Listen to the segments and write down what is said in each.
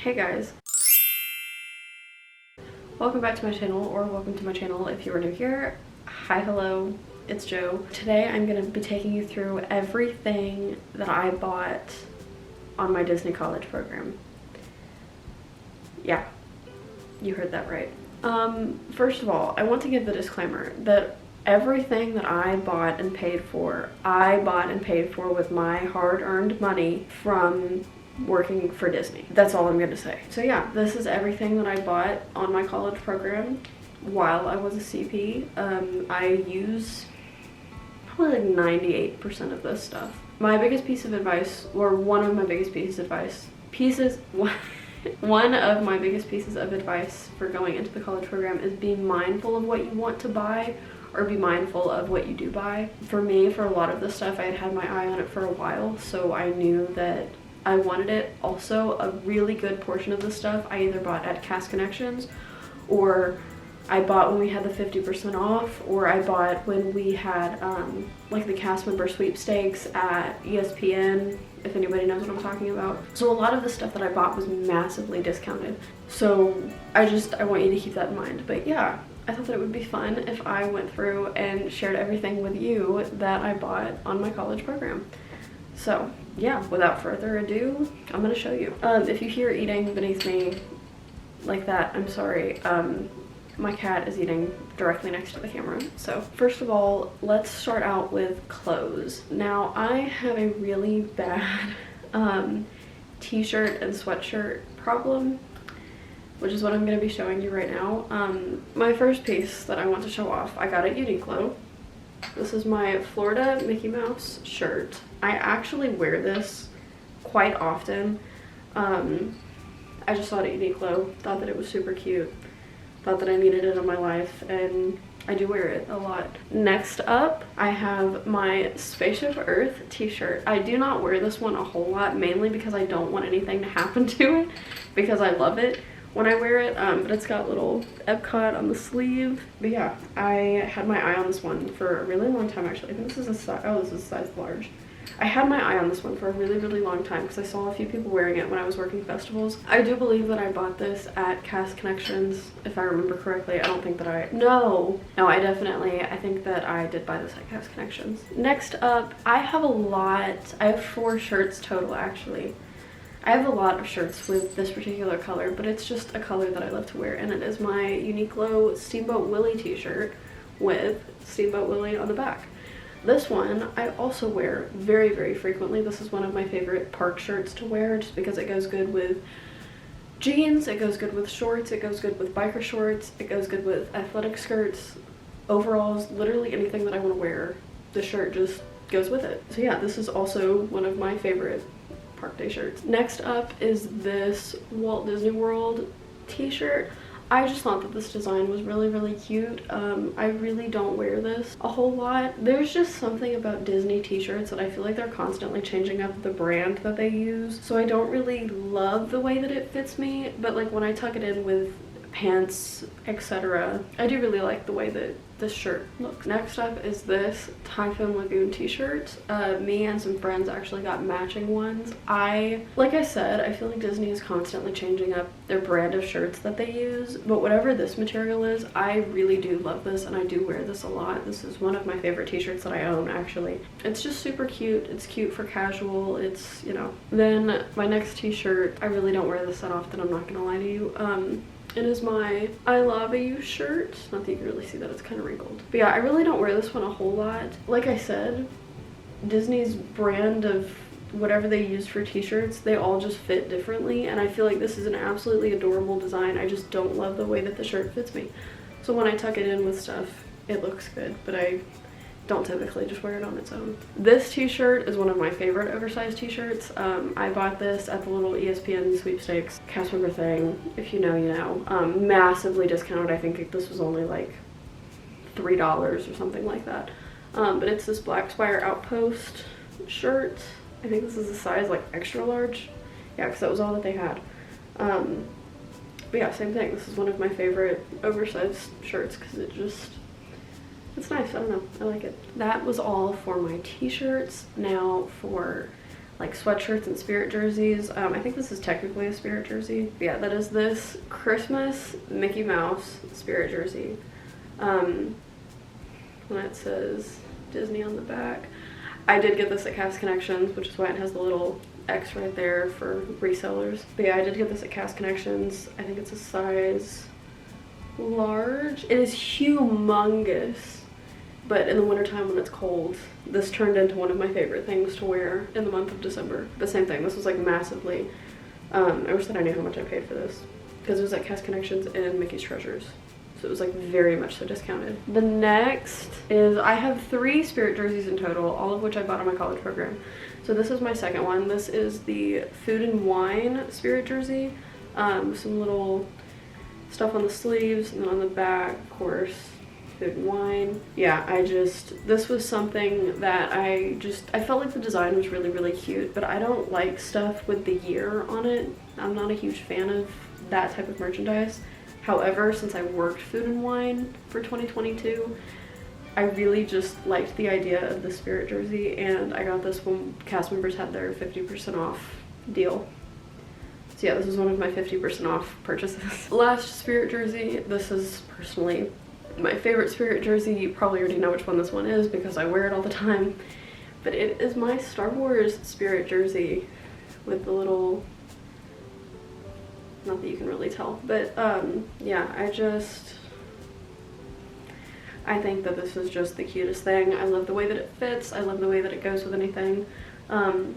Hey guys, welcome back to my channel, or welcome to my channel if you are new here. Hi, hello, it's Jo. Today I'm going to be taking you through everything that I bought on my Disney college program. Yeah, you heard that right. First of all, I want to give the disclaimer that everything that I bought and paid for, I bought and paid for with my hard-earned money from working for Disney. That's all I'm gonna say. So yeah, this is everything that I bought on my college program while I was a CP. I use probably like 98% of this stuff. My biggest piece of advice, or one of my biggest pieces of advice, one of my biggest pieces of advice for going into the college program is being mindful of what you want to buy, or be mindful of what you do buy. For me, for a lot of this stuff, I had my eye on it for a while, so I knew that I wanted it. Also, a really good portion of the stuff I either bought at Cast Connections, or I bought when we had the 50% off, or I bought when we had like the cast member sweepstakes at ESPN, if anybody knows what I'm talking about. So a lot of the stuff that I bought was massively discounted. So I want you to keep that in mind. But yeah, I thought that it would be fun if I went through and shared everything with you that I bought on my college program. So yeah, without further ado, I'm gonna show you. If you hear eating beneath me like that, I'm sorry. My cat is eating directly next to the camera. So first of all, let's start out with clothes. Now, I have a really bad t-shirt and sweatshirt problem, which is what I'm gonna be showing you right now. My first piece that I want to show off, I got at Uniqlo. This is my Florida Mickey Mouse shirt. I actually wear this quite often. I just saw it at Uniqlo, thought that it was super cute, thought that I needed it in my life, and I do wear it a lot. Next up, I have my Spaceship Earth t-shirt. I do not wear this one a whole lot, mainly because I don't want anything to happen to it, because I love it when I wear it, but it's got little Epcot on the sleeve. But yeah, I had my eye on this one for a really long time, actually. I think this is a size, oh, this is a size large. I had my eye on this one for a really, really long time because I saw a few people wearing it when I was working festivals. I do believe that I bought this at Cast Connections, if I remember correctly. I don't think that I think that I did buy this at Cast Connections. Next up, I have 4 shirts total, actually. I have a lot of shirts with this particular color, but it's just a color that I love to wear, and it is my Uniqlo Steamboat Willie t-shirt with Steamboat Willie on the back. This one I also wear very, very frequently. This is one of my favorite park shirts to wear just because it goes good with jeans, it goes good with shorts, it goes good with biker shorts, it goes good with athletic skirts, overalls, literally anything that I want to wear. The shirt just goes with it. So yeah, this is also one of my favorite park day shirts. Next up is this Walt Disney World t-shirt. I just thought that this design was really, really cute. I really don't wear this a whole lot. There's just something about Disney t-shirts that I feel like they're constantly changing up the brand that they use. So I don't really love the way that it fits me, but like when I tuck it in with pants, etc., I do really like the way that this shirt looks. Next up is this Typhoon Lagoon t-shirt. Me and some friends actually got matching ones. Like I said, I feel like Disney is constantly changing up their brand of shirts that they use, but whatever this material is, I really do love this, and I do wear this a lot. This is one of my favorite t-shirts that I own, actually. It's just super cute. It's cute for casual. It's, you know. Then my next t-shirt, I really don't wear this that often, I'm not gonna lie to you. It is my I Love You shirt. Not that you can really see that, it's kind of wrinkled. But yeah, I really don't wear this one a whole lot. Like I said, Disney's brand of whatever they use for t-shirts, they all just fit differently, and I feel like this is an absolutely adorable design. I just don't love the way that the shirt fits me. So when I tuck it in with stuff, it looks good, but I don't typically just wear it on its own. This t-shirt is one of my favorite oversized t-shirts. I bought this at the little ESPN sweepstakes cast member thing. If you know, you know. Massively discounted. I think this was only like $3 or something like that. But it's this Black Spire Outpost shirt. I think this is a size like extra large. Yeah, because that was all that they had. But yeah, same thing. This is one of my favorite oversized shirts because it's nice. I don't know. I like it. That was all for my t-shirts. Now for like sweatshirts and Spirit jerseys. I think this is technically a Spirit jersey. Yeah, that is this Christmas Mickey Mouse Spirit jersey. And it says Disney on the back. I did get this at Cast Connections, which is why it has the little X right there for resellers. But yeah, I did get this at Cast Connections. I think it's a size large. It is humongous, but in the wintertime when it's cold, this turned into one of my favorite things to wear in the month of December. But same thing, this was like massively, I wish that I knew how much I paid for this, because it was at Cast Connections and Mickey's Treasures. So it was like very much so discounted. The next is, I have 3 Spirit jerseys in total, all of which I bought on my college program. So this is my second one. This is the Food and Wine Spirit jersey. Some little stuff on the sleeves, and then on the back, of course, Food and Wine. Yeah, this was something that I felt like the design was really, really cute, but I don't like stuff with the year on it. I'm not a huge fan of that type of merchandise. However, since I worked Food and Wine for 2022, I really just liked the idea of the Spirit jersey, and I got this when cast members had their 50% off deal. So yeah, this was one of my 50% off purchases. Last Spirit jersey, this is personally my favorite Spirit jersey. You probably already know which one this one is because I wear it all the time. But it is my Star Wars Spirit jersey with the little, not that you can really tell, but yeah, I think that this is just the cutest thing. I love the way that it fits. I love the way that it goes with anything.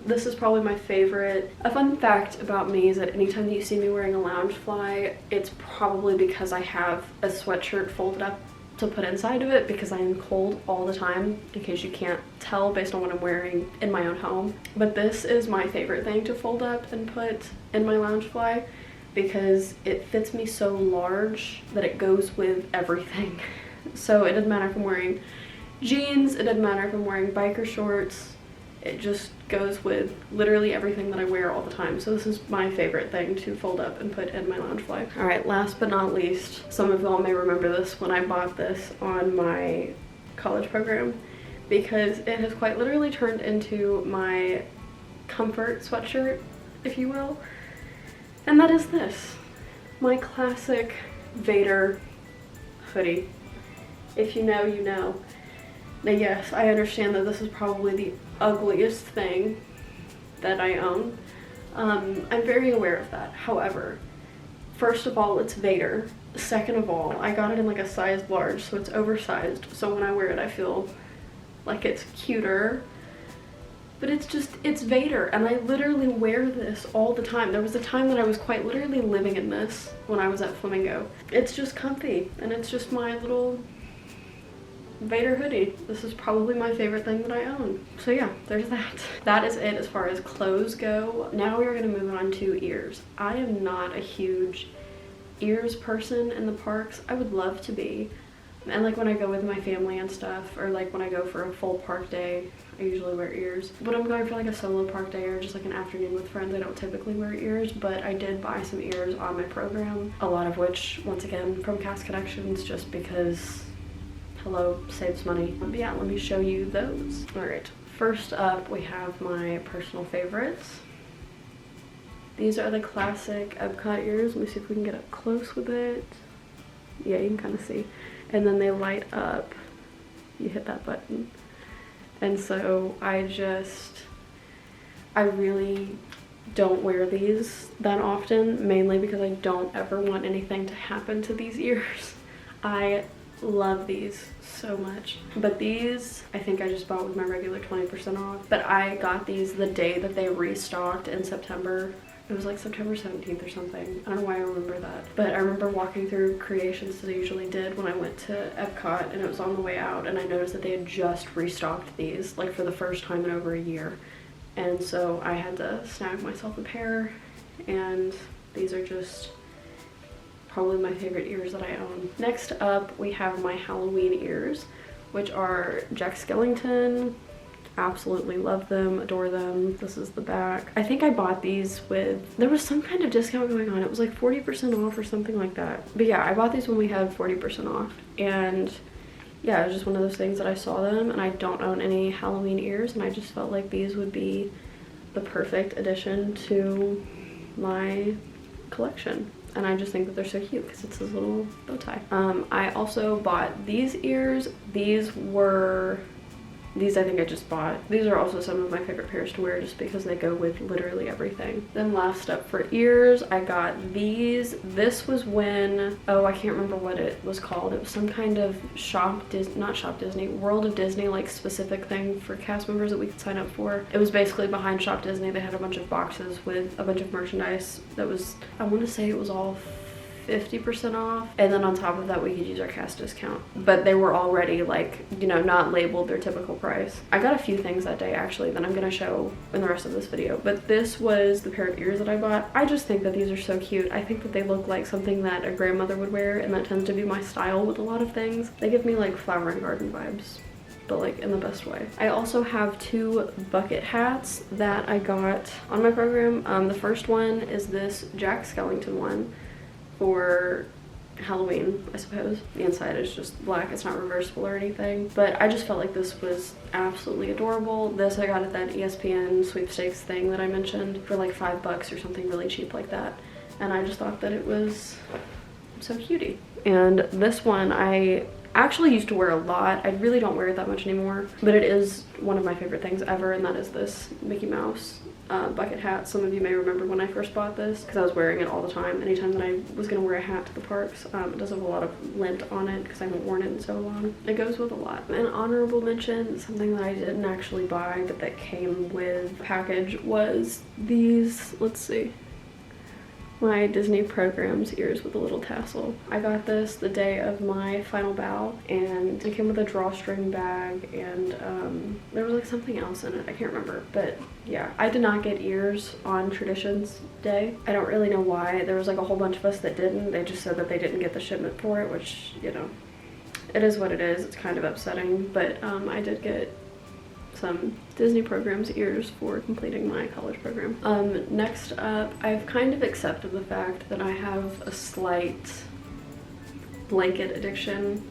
This is probably my favorite. A fun fact about me is that anytime that you see me wearing a Loungefly, it's probably because I have a sweatshirt folded up to put inside of it, because I am cold all the time, in case you can't tell based on what I'm wearing in my own home. But this is my favorite thing to fold up and put in my Loungefly, because it fits me so large that it goes with everything. So it doesn't matter if I'm wearing jeans, it doesn't matter if I'm wearing biker shorts, it just goes with literally everything that I wear all the time. So this is my favorite thing to fold up and put in my Loungefly. All right, last but not least, some of y'all may remember this when I bought this on my college program, because it has quite literally turned into my comfort sweatshirt, if you will. And that is this, my classic Vader hoodie. If you know, you know. Now yes, I understand that this is probably the ugliest thing that I own. I'm very aware of that. However, first of all, it's Vader. Second of all, I got it in like a size large, so it's oversized. So when I wear it, I feel like it's cuter. But it's Vader, and I literally wear this all the time. There was a time that I was quite literally living in this when I was at Flamingo. It's just comfy, and it's just my little Vader hoodie. This is probably my favorite thing that I own. So yeah, there's that. That is it as far as clothes go. Now we are going to move on to ears. I am not a huge ears person in the parks. I would love to be. And like when I go with my family and stuff, or like when I go for a full park day, I usually wear ears. But I'm going for like a solo park day or just like an afternoon with friends, I don't typically wear ears, but I did buy some ears on my program. A lot of which, once again, from Cast Connections, just because, hello, saves money. But yeah, let me show you those. All right, first up we have my personal favorites. These are the classic Epcot ears. Let me see if we can get up close with it. Yeah, you can kind of see. And then they light up. You hit that button. And so I really don't wear these that often, mainly because I don't ever want anything to happen to these ears. I love these so much. But these, I think I just bought with my regular 20% off. But I got these the day that they restocked in September. It was like September 17th or something. I don't know why I remember that. But I remember walking through Creations as I usually did when I went to Epcot, and it was on the way out, and I noticed that they had just restocked these, like for the first time in over a year. And so I had to snag myself a pair, and these are just probably my favorite ears that I own. Next up, we have my Halloween ears, which are Jack Skellington. Absolutely love them, adore them. This is the back. I think I bought these with, there was some kind of discount going on. It was like 40% off or something like that. But yeah, I bought these when we had 40% off. And yeah, it was just one of those things that I saw them, and I don't own any Halloween ears, and I just felt like these would be the perfect addition to my collection. And I just think that they're so cute because it's this little bow tie. I also bought these ears. These I think I just bought. These are also some of my favorite pairs to wear just because they go with literally everything. Then last up for ears, I got these. This was when, oh, I can't remember what it was called. It was some kind of World of Disney, like specific thing for cast members that we could sign up for. It was basically behind Shop Disney. They had a bunch of boxes with a bunch of merchandise that was, I want to say it was all 50% off, and then on top of that we could use our cast discount, but they were already like, you know, not labeled their typical price. I got a few things that day actually that I'm gonna show in the rest of this video, but this was the pair of ears that I bought. I just think that these are so cute. I think that they look like something that a grandmother would wear, and that tends to be my style with a lot of things. They give me like flower and garden vibes, but like in the best way. I also have two bucket hats that I got on my program. The first one is this Jack Skellington one for Halloween, I suppose. The inside is just black, it's not reversible or anything, but I just felt like this was absolutely adorable. This I got at that ESPN sweepstakes thing that I mentioned for like $5 or something really cheap like that, and I just thought that it was so cutie. And this one I actually used to wear a lot. I really don't wear it that much anymore, but it is one of my favorite things ever, and that is this Mickey Mouse bucket hat. Some of you may remember when I first bought this because I was wearing it all the time. Anytime that I was gonna wear a hat to the parks. It does have a lot of lint on it because I haven't worn it in so long. It goes with a lot. An honorable mention, something that I didn't actually buy but that came with the package, was these, let's see, my Disney Programs ears with a little tassel. I got this the day of my final bow, and it came with a drawstring bag, and there was like something else in it, I can't remember, but yeah. I did not get ears on Traditions Day. I don't really know why. There was like a whole bunch of us that didn't. They just said that they didn't get the shipment for it, which, you know, it is what it is. It's kind of upsetting, but I did get some Disney Programs ears for completing my college program. Next up, I've kind of accepted the fact that I have a slight blanket addiction.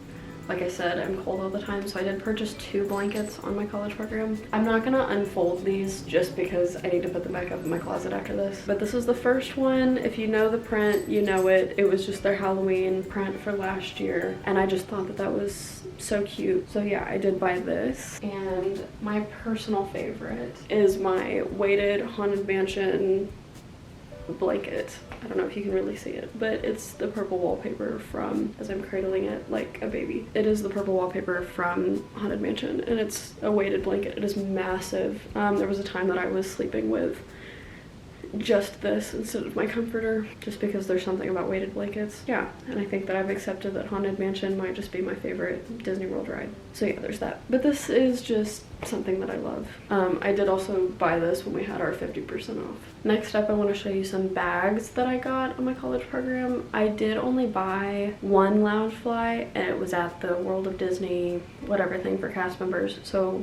Like I said, I'm cold all the time, so I did purchase 2 blankets on my college program. I'm not gonna unfold these just because I need to put them back up in my closet after this. But this is the first one. If you know the print, you know it. It was just their Halloween print for last year, and I just thought that that was so cute. So yeah, I did buy this. And my personal favorite is my weighted Haunted Mansion blanket. I don't know if you can really see it, but it's the purple wallpaper from, as I'm cradling it like a baby, it is the purple wallpaper from Haunted Mansion, and it's a weighted blanket. It is massive. There was a time that I was sleeping with just this instead of my comforter, just because there's something about weighted blankets. Yeah, and I think that I've accepted that Haunted Mansion might just be my favorite Disney World ride. So yeah, there's that. But this is just something that I love. I did also buy this when we had our 50% off. Next up, I want to show you some bags that I got on my college program. I did only buy one Loungefly, and it was at the World of Disney whatever thing for cast members, so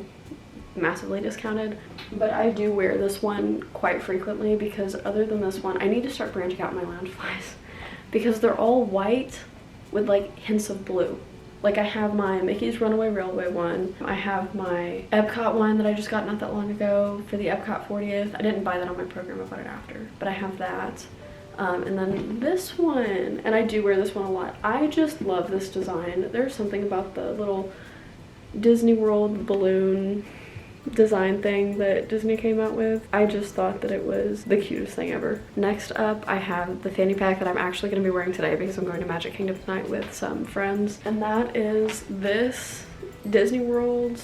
massively discounted. But I do wear this one quite frequently because other than this one, I need to start branching out my Loungeflies because they're all white with like hints of blue. Like I have my Mickey's Runaway Railway one. I have my Epcot one that I just got not that long ago for the Epcot 40th. I didn't buy that on my program, I bought it after, but I have that. And then this one, and I do wear this one a lot. I just love this design. There's something about the little Disney World balloon design thing that Disney came out with. I just thought that it was the cutest thing ever. Next up, I have the fanny pack that I'm actually going to be wearing today because I'm going to Magic Kingdom tonight with some friends, and that is this Disney World,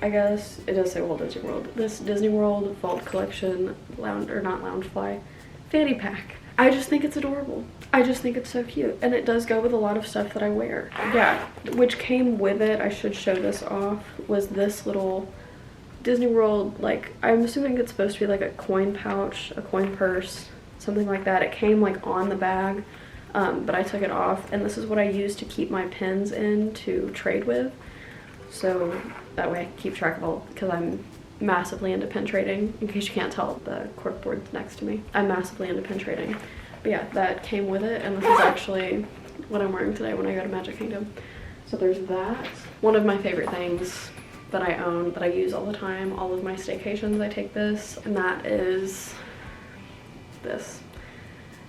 I guess it does say Walt Disney World, this Disney World Vault Collection Loungefly fanny pack. I just think it's adorable. I just think it's so cute, and it does go with a lot of stuff that I wear. Yeah, which came with it, I should show this off, was this little Disney World, like, I'm assuming it's supposed to be like a coin pouch, a coin purse, something like that. It came like on the bag, but I took it off, and this is what I use to keep my pins in to trade with. So that way I keep track of all, because I'm massively into pin trading. In case you can't tell, the cork board's next to me. I'm massively into pin trading. But yeah, that came with it, and this is actually what I'm wearing today when I go to Magic Kingdom. So there's that. One of my favorite things that I own that I use all the time. All of my staycations I take this, and that is this.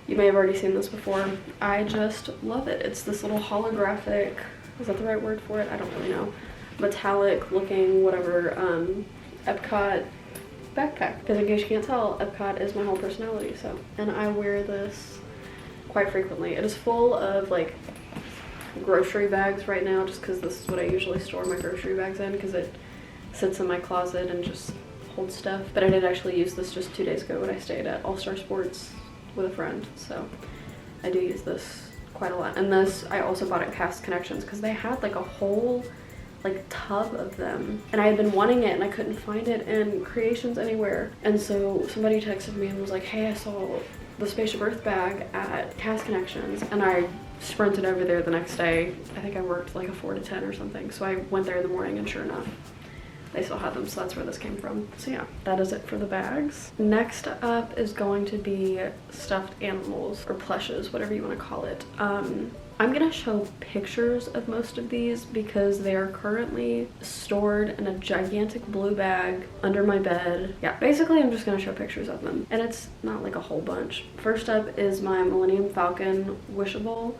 You may have already seen this before. I just love it. It's this little holographic, is that the right word for it? I don't really know. Metallic looking whatever Epcot backpack. Because in case you can't tell, Epcot is my whole personality, so. And I wear this quite frequently. It is full of like grocery bags right now, just because this is what I usually store my grocery bags in, because it sits in my closet and just holds stuff. But I did actually use this just 2 days ago when I stayed at All Star Sports with a friend, so I do use this quite a lot. And this I also bought at Cast Connections because they had like a whole like tub of them, and I had been wanting it and I couldn't find it in Creations anywhere. And so somebody texted me and was like, hey, I saw the Spaceship Earth bag at Cast Connections, and I sprinted over there the next day. I think I worked like a 4 to 10 or something, so I went there in the morning and sure enough they still had them, so that's where this came from. So yeah, that is it for the bags. Next up is going to be stuffed animals or plushes, whatever you want to call it. I'm gonna show pictures of most of these because they are currently stored in a gigantic blue bag under my bed. Yeah, basically I'm just gonna show pictures of them, and it's not like a whole bunch. First up is my Millennium Falcon Wishable.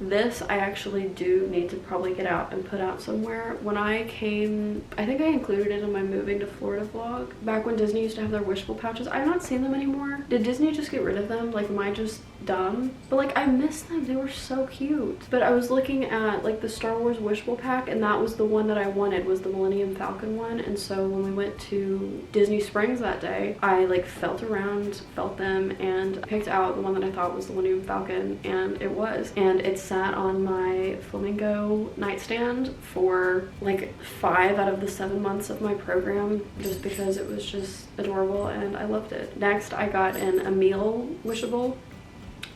This I actually do need to probably get out and put out somewhere. When I came, I think I included it in my moving to Florida vlog, back when Disney used to have their Wishable pouches. I've not seen them anymore. Did Disney just get rid of them? Like, am I just dumb? But like, I miss them. They were so cute. But I was looking at like the Star Wars Wishable pack, and that was the one that I wanted, was the Millennium Falcon one. And so when we went to Disney Springs that day, I like felt around, felt them, and picked out the one that I thought was the Millennium Falcon, and it was. And it sat on my flamingo nightstand for like 5 out of the 7 months of my program, just because it was just adorable and I loved it. Next, I got an Emil Wishable.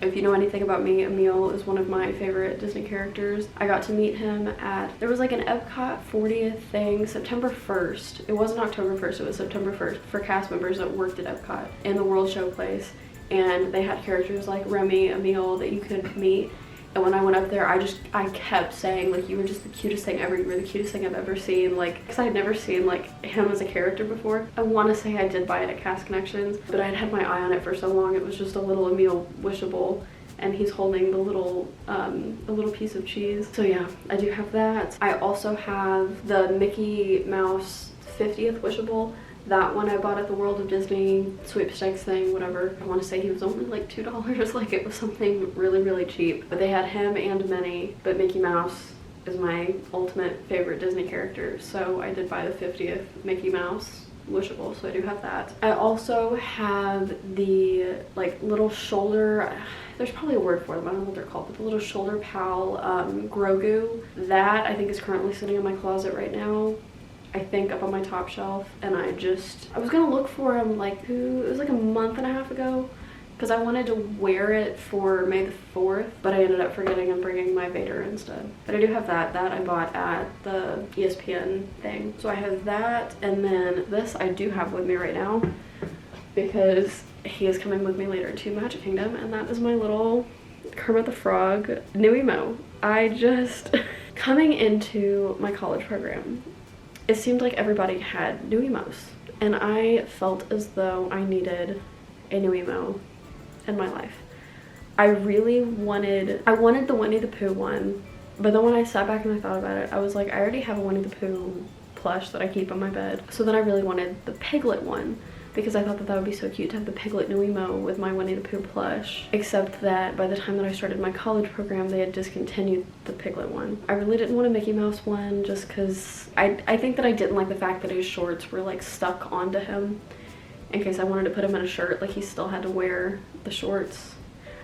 If you know anything about me, Emil is one of my favorite Disney characters. I got to meet him at, there was like an Epcot 40th thing, September 1st. It wasn't October 1st, it was September 1st for cast members that worked at Epcot in the World Showplace. And they had characters like Remy, Emil that you could meet. And when I went up there, I kept saying, like, you were just the cutest thing ever. You were the cutest thing I've ever seen. Like, because I had never seen, like, him as a character before. I want to say I did buy it at Cast Connections, but I'd had my eye on it for so long. It was just a little Emil Wishable, and he's holding the little piece of cheese. So yeah, I do have that. I also have the Mickey Mouse 50th Wishable. That one I bought at the World of Disney sweepstakes thing, whatever. I want to say he was only like $2, like it was something really, really cheap. But they had him and Minnie, but Mickey Mouse is my ultimate favorite Disney character, so I did buy the 50th Mickey Mouse Wishable, so I do have that. I also have the like little shoulder, there's probably a word for them, I don't know what they're called, but the little shoulder pal Grogu. That I think is currently sitting in my closet right now, I think up on my top shelf, and I was gonna look for him like, it was like a month and a half ago, because I wanted to wear it for May the 4th, but I ended up forgetting and bringing my Vader instead. But I do have that I bought at the ESPN thing. So I have that, and then this I do have with me right now, because he is coming with me later to Magic Kingdom, and that is my little Kermit the Frog new emo. Coming into my college program, it seemed like everybody had new emos, and I felt as though I needed a new emo in my life. I wanted the Winnie the Pooh one, but then when I sat back and I thought about it, I was like, I already have a Winnie the Pooh plush that I keep on my bed. So then I really wanted the Piglet one, because I thought that would be so cute to have the Piglet new emo with my Winnie the Pooh plush. Except that by the time that I started my college program, they had discontinued the Piglet one. I really didn't want a Mickey Mouse one, just because I think that I didn't like the fact that his shorts were like stuck onto him. In case I wanted to put him in a shirt, like he still had to wear the shorts.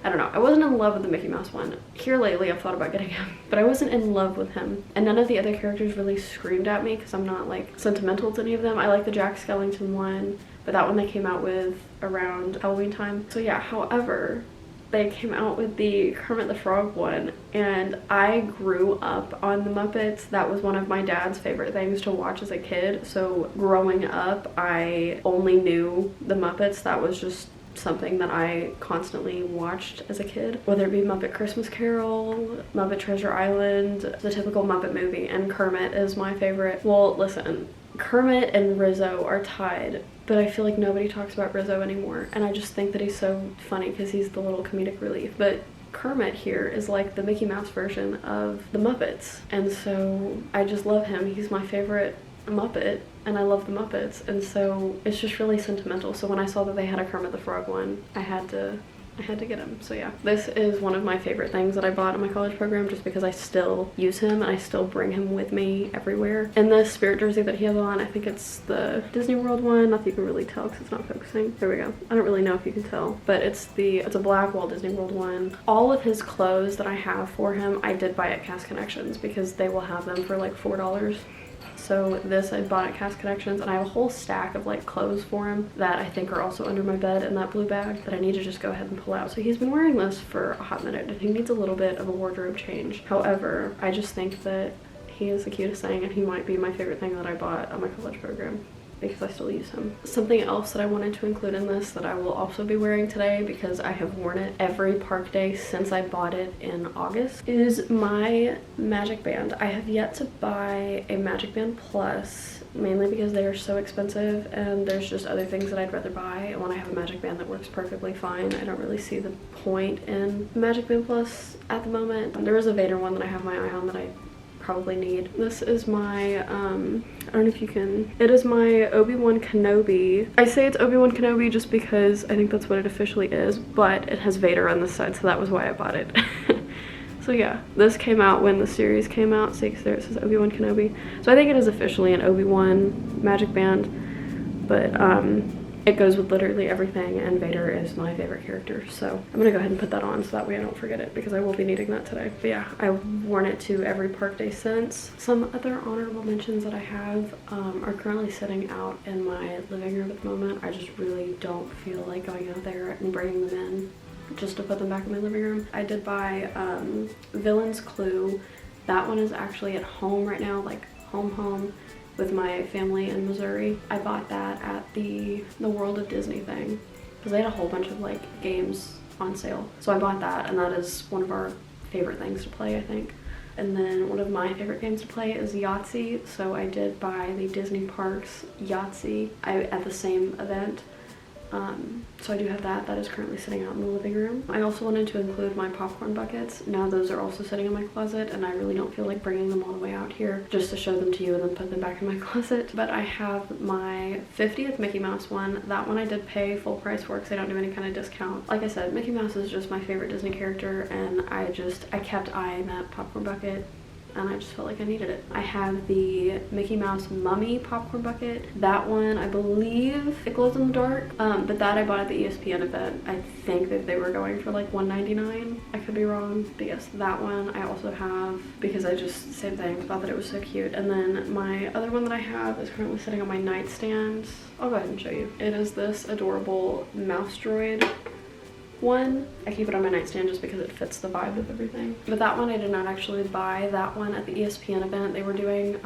I don't know. I wasn't in love with the Mickey Mouse one. Here lately, I've thought about getting him, but I wasn't in love with him. And none of the other characters really screamed at me, because I'm not like sentimental to any of them. I like the Jack Skellington one, but that one they came out with around Halloween time. So yeah, however, they came out with the Kermit the Frog one, and I grew up on the Muppets. That was one of my dad's favorite things to watch as a kid. So growing up, I only knew the Muppets. That was just something that I constantly watched as a kid, whether it be Muppet Christmas Carol, Muppet Treasure Island, the typical Muppet movie, and Kermit is my favorite. Well, listen, Kermit and Rizzo are tied, but I feel like nobody talks about Rizzo anymore, and I just think that he's so funny because he's the little comedic relief. But Kermit here is like the Mickey Mouse version of the Muppets, and so I just love him. He's my favorite Muppet, and I love the Muppets, and so it's just really sentimental. So when I saw that they had a Kermit the Frog one, I had to get him. So yeah, this is one of my favorite things that I bought in my college program, just because I still use him and I still bring him with me everywhere. And this Spirit jersey that he has on, I think it's the Disney World one. Not that you can really tell because it's not focusing. There we go. I don't really know if you can tell, but it's a black Walt Disney World one. All of his clothes that I have for him, I did buy at Cast Connections because they will have them for like $4. So this I bought at Cast Connections, and I have a whole stack of like clothes for him that I think are also under my bed in that blue bag that I need to just go ahead and pull out. So he's been wearing this for a hot minute and he needs a little bit of a wardrobe change. However, I just think that he is the cutest thing, and he might be my favorite thing that I bought on my college program, because I still use him. Something else that I wanted to include in this that I will also be wearing today, because I have worn it every park day since I bought it in August, is my Magic Band. I have yet to buy a Magic Band Plus, mainly because they are so expensive and there's just other things that I'd rather buy. And when I have a Magic Band that works perfectly fine, I don't really see the point in Magic Band Plus at the moment. There is a Vader one that I have my eye on that I probably need. This is my I don't know if you can, it is my Obi-Wan Kenobi. I say it's Obi-Wan Kenobi just because I think that's what it officially is, but it has Vader on this side, so that was why I bought it. So yeah, this came out when the series came out. See, there it says Obi-Wan Kenobi. So I think it is officially an Obi-Wan Magic Band, but it goes with literally everything, and Vader is my favorite character. So I'm gonna go ahead and put that on so that way I don't forget it, because I will be needing that today. But yeah, I've worn it to every park day since. Some other honorable mentions that I have are currently sitting out in my living room at the moment. I just really don't feel like going out there and bringing them in just to put them back in my living room. I did buy Villain's Clue. That one is actually at home right now, like home with my family in Missouri. I bought that at the World of Disney thing because they had a whole bunch of like games on sale. So I bought that, and that is one of our favorite things to play, I think. And then one of my favorite games to play is Yahtzee. So I did buy the Disney Parks Yahtzee at the same event. So I do have that. That is currently sitting out in the living room. I also wanted to include my popcorn buckets. Now those are also sitting in my closet, and I really don't feel like bringing them all the way out here just to show them to you and then put them back in my closet. But I have my 50th Mickey Mouse one. That one I did pay full price for because they don't do any kind of discount. Like I said, Mickey Mouse is just my favorite Disney character, and I kept eyeing that popcorn bucket, and I just felt like I needed it. I have the Mickey Mouse Mummy popcorn bucket. That one, I believe it glows in the dark, but that I bought at the ESPN event. I think that they were going for like $1.99. I could be wrong, but yes, that one I also have because I just, same thing, thought that it was so cute. And then my other one that I have is currently sitting on my nightstand. I'll go ahead and show you. It is this adorable mouse droid one. I keep it on my nightstand just because it fits the vibe of everything. But that one I did not actually buy. That one at the ESPN event, they were doing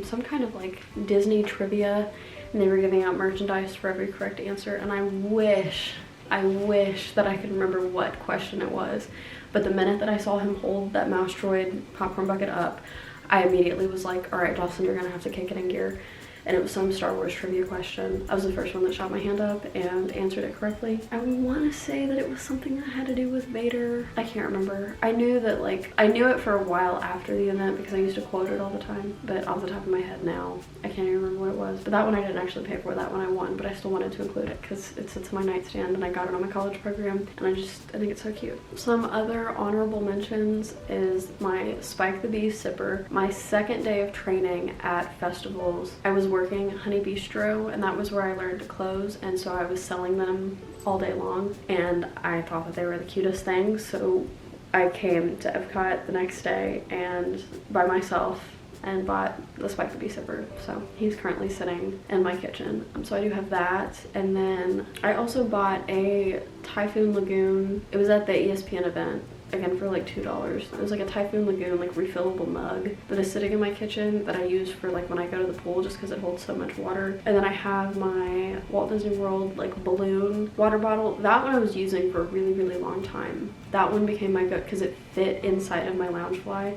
some kind of like Disney trivia, and they were giving out merchandise for every correct answer, and I wish that I could remember what question it was. But the minute that I saw him hold that mouse droid popcorn bucket up, I immediately was like, all right, Dawson, you're gonna have to kick it in gear. And it was some Star Wars trivia question. I was the first one that shot my hand up and answered it correctly. I want to say that it was something that had to do with Vader. I can't remember. I knew that, like, I knew it for a while after the event because I used to quote it all the time. But off the top of my head now, I can't even remember what it was. But that one I didn't actually pay for. That one I won, but I still wanted to include it because it sits in my nightstand and I got it on my college program. And I think it's so cute. Some other honorable mentions is my Spike the Bee sipper. My second day of training at festivals, I was working Honey Bistro, and that was where I learned to close, and so I was selling them all day long, and I thought that they were the cutest things, so I came to Epcot the next day and by myself and bought the Spike the Bee sipper. So he's currently sitting in my kitchen. So I do have that, and then I also bought a Typhoon Lagoon. It was at the ESPN event, again for like $2. It was like a Typhoon Lagoon like refillable mug that is sitting in my kitchen that I use for like when I go to the pool just because it holds so much water. And then I have my Walt Disney World like balloon water bottle. That one I was using for a really long time. That one became my go because it fit inside of my Loungefly,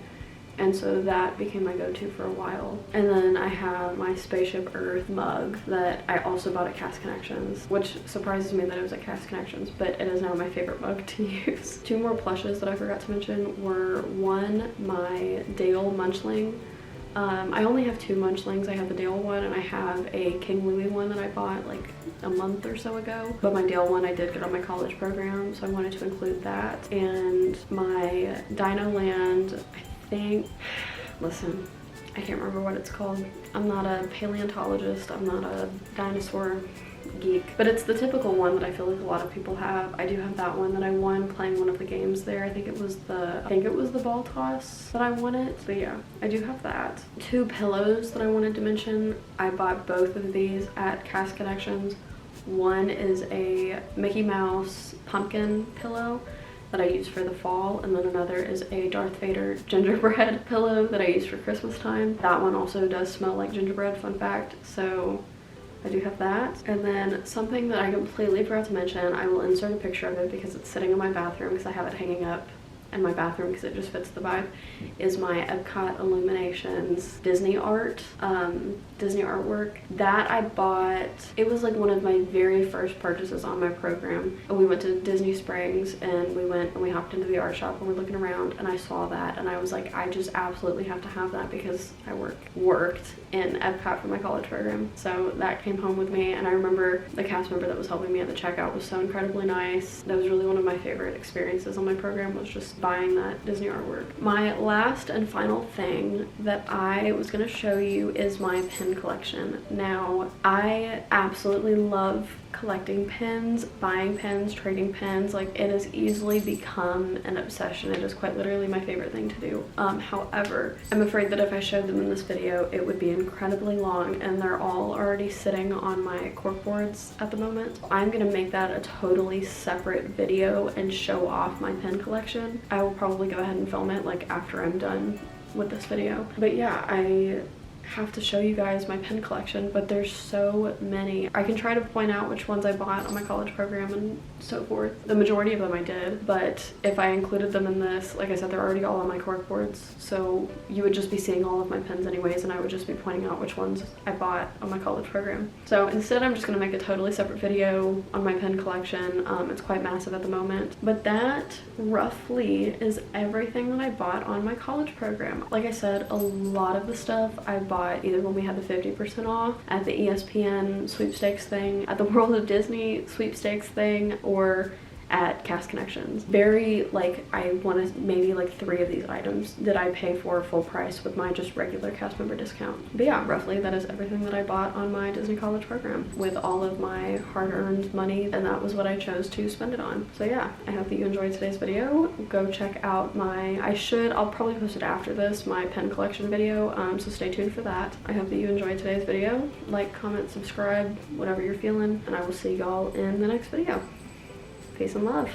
and so that became my go-to for a while. And then I have my Spaceship Earth mug that I also bought at Cast Connections, which surprises me that it was at Cast Connections, but it is now my favorite mug to use. Two more plushes that I forgot to mention were, one, my Dale Munchling. I only have two Munchlings. I have the Dale one and I have a King Louie one that I bought like a month or so ago. But my Dale one I did get on my college program, so I wanted to include that. And my Dino Land, I think, listen, I can't remember what it's called. I'm not a paleontologist, I'm not a dinosaur geek, but it's the typical one that I feel like a lot of people have. I do have that one that I won playing one of the games there. I think it was the ball toss that I won it. But yeah, I do have that. Two pillows that I wanted to mention. I bought both of these at Cast Connections. One is a Mickey Mouse pumpkin pillow that I use for the fall, and then another is a Darth Vader gingerbread pillow that I use for Christmas time. That one also does smell like gingerbread, fun fact, so I do have that. And then something that I completely forgot to mention, I will insert a picture of it because it's sitting in my bathroom because I have it hanging up in my bathroom because it just fits the vibe, is my Epcot Illuminations Disney art, Disney artwork that I bought. It was like one of my very first purchases on my program. We went to Disney Springs and we hopped into the art shop and we're looking around, and I saw that and I was like, I just absolutely have to have that because I worked in Epcot for my college program. So that came home with me, and I remember the cast member that was helping me at the checkout was so incredibly nice. That was really one of my favorite experiences on my program, was just buying that Disney artwork. My last and final thing that I was going to show you is my pin collection. Now, I absolutely love collecting pins, buying pins, trading pins. Like, it has easily become an obsession. It is quite literally my favorite thing to do. However, I'm afraid that if I showed them in this video, it would be incredibly long, and they're all already sitting on my cork boards at the moment. I'm gonna make that a totally separate video and show off my pin collection. I will probably go ahead and film it like after I'm done with this video. But yeah, I have to show you guys my pen collection, but there's so many. I can try to point out which ones I bought on my college program and so forth. The majority of them I did, but if I included them in this, like I said, they're already all on my cork boards, so you would just be seeing all of my pens anyways, and I would just be pointing out which ones I bought on my college program. So instead, I'm just gonna make a totally separate video on my pen collection. It's quite massive at the moment, but that roughly is everything that I bought on my college program. Like I said, a lot of the stuff I bought either when we had the 50% off at the ESPN sweepstakes thing, at the World of Disney sweepstakes thing, or at Cast Connections. Very, like, I wanted maybe like 3 of these items that I pay for full price with my just regular cast member discount. But yeah, roughly that is everything that I bought on my Disney college program with all of my hard-earned money, and that was what I chose to spend it on. So yeah, I hope that you enjoyed today's video. Go check out my, I'll probably post it after this, my pen collection video, so stay tuned for that. I hope that you enjoyed today's video. Like, comment, subscribe, whatever you're feeling, and I will see y'all in the next video. Peace and love.